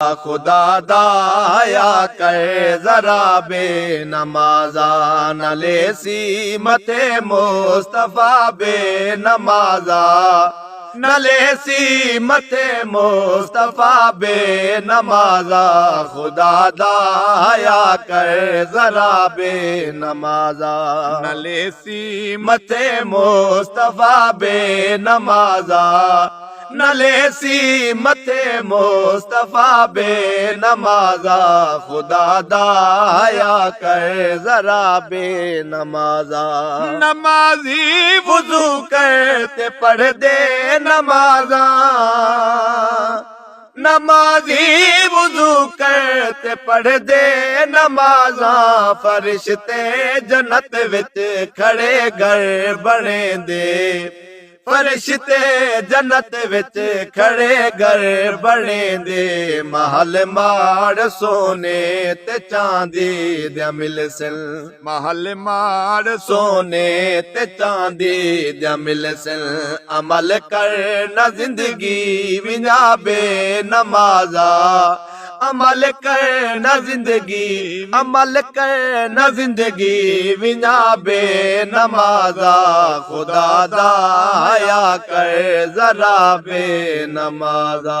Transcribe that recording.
खुदा दाया कर जरा बे नमाजा न लेसी मते मुस्तफा बे नमाजा न लेसी मते मुस्तफा बे नमाजा खुदा दाया कर जरा बे नमाजा न लेसी मते मुस्तफा बे नमाजा न लेसी मते मुस्तफा बे नमाजा खुदा दाया कर जरा बे नमाजा नमाजी वुजू करते पढ़ दे नमाजा नमाजी वुजू करते पढ़ दे नमाजा फरिश्ते जन्नत विच खड़े घर बने दे फरिश्ते जन्नत विच खड़े घर बने दे महल माड़ सोने ते चांदी दे मिलसन महल माड़ सोने ते चांदी दे मिलसन अमल कर न जिंदगी विना बे नमाजा अमल कर न जिंदगी अमल कर न जिंदगी विना बे नमाजा खुदा दाया कर जरा बे नमाजा।